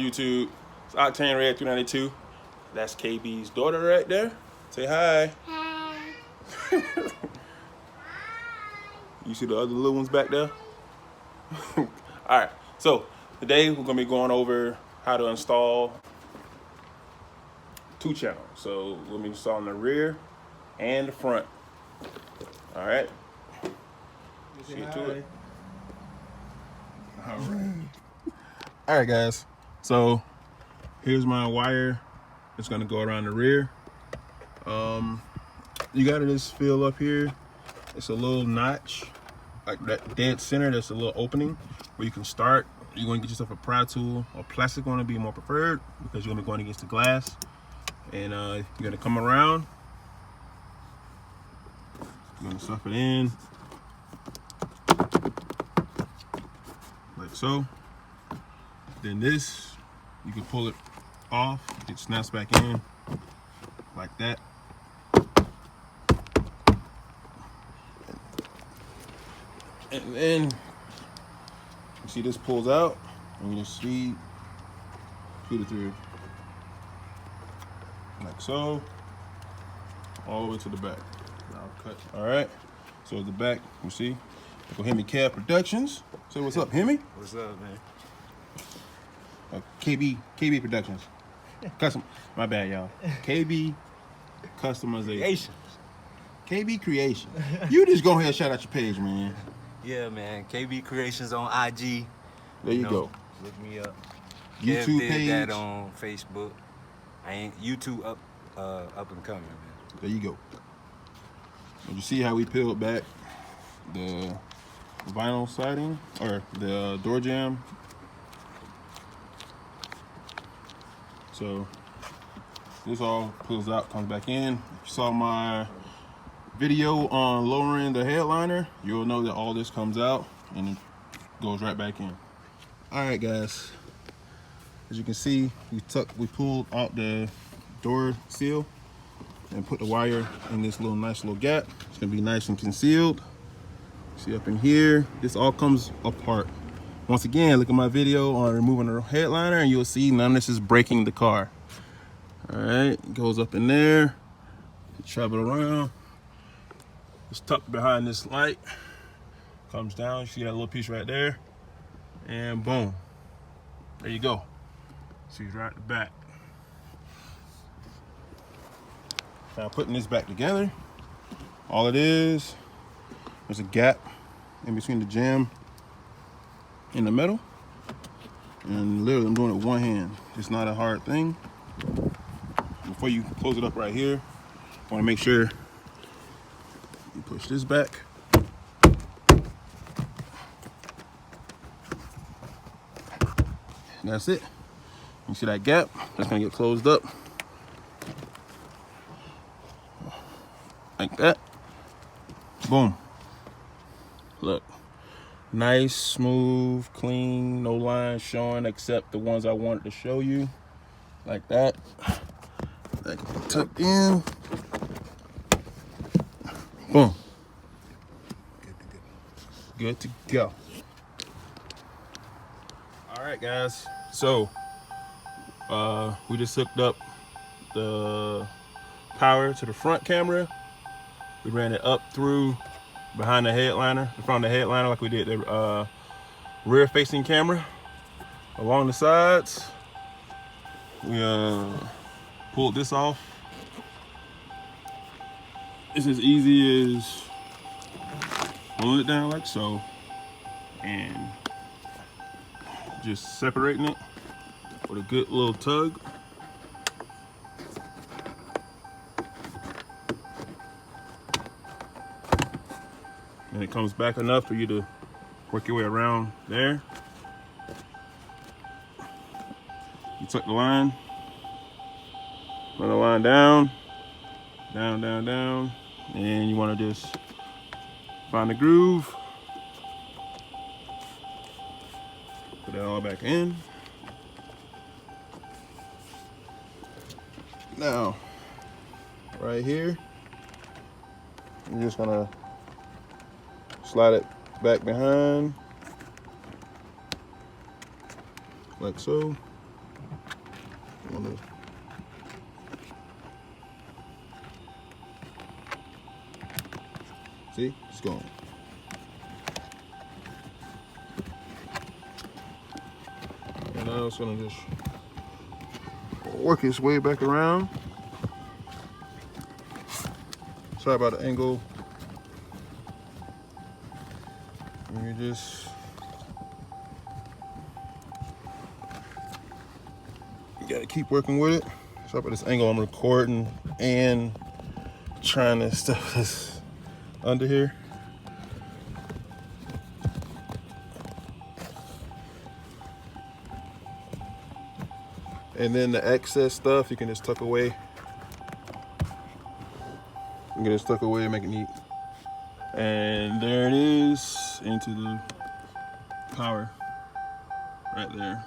YouTube? It's Octane Red 392. That's KB's daughter right there. Say hi. Hi. You see the other little ones back there? Alright, so today we're going to be going over how to install 2 channels. So we'll be installing the rear and the front. Alright. Let's get to it. Alright guys, so here's my wire. It's gonna go around the rear. You gotta just feel up here. It's a little notch, like that dead center. There's a little opening where you can start. You're gonna get yourself a pry tool or plastic one to be more preferred because you're gonna be going against the glass. And you're gonna come around. You're gonna stuff it in like so. Then this, you can pull it off. It snaps back in like that. And then you see this pulls out, and you just feed it through like so, all the way to the back. All right. So at the back, you see, go Hemi Cab Productions. Say what's up, Hemi. What's up, man? KB Productions. Custom. My bad, y'all. KB Customization. KB Creation. You just go ahead and shout out your page, man. Yeah, man. KB Creations on IG. There you go. Look me up. YouTube Kev did page. that on Facebook. I ain't YouTube up and coming, man. There you go. And you see how we peeled back the vinyl siding or the door jamb. So this all pulls out, comes back in. If you saw my video on lowering the headliner, you'll know that all this comes out and it goes right back in. All right, guys. As you can see, we pulled out the door seal and put the wire in this nice little gap. It's gonna be nice and concealed. See up in here, this all comes apart. Once again, look at my video on removing the headliner and you'll see none of this is breaking the car. All right, it goes up in there, you travel around. It's tucked behind this light, comes down, you see that little piece right there, and boom, there you go. See right at the back. Now putting this back together, all it is, there's a gap in between the jamb and the metal. And literally I'm doing it with one hand. It's not a hard thing. Before you close it up right here, I wanna make sure you push this back. And that's it. You see that gap? That's gonna get closed up. Like that. Boom. Look. Nice, smooth, clean, no lines showing except the ones I wanted to show you. Like that. That can be tucked in. Boom. Good to go. All right, guys. So, we just hooked up the power to the front camera. We ran it up through behind the headliner, in front of the headliner, like we did the rear facing camera. Along the sides, we pulled this off. It's as easy as pulling it down like so and just separating it with a good little tug. And it comes back enough for you to work your way around there. You tuck the line, run the line down, down, down, down, and you want to just find the groove, put that all back in. Now, right here, you're just gonna slide it back behind, like so. See, it's going. And now it's gonna just work its way back around. Sorry about the angle. And you just gotta keep working with it. Sorry about this angle. I'm recording and trying to stuff this under here. And then the excess stuff you can just tuck away. You can just tuck away and make it neat. And there it is into the power right there.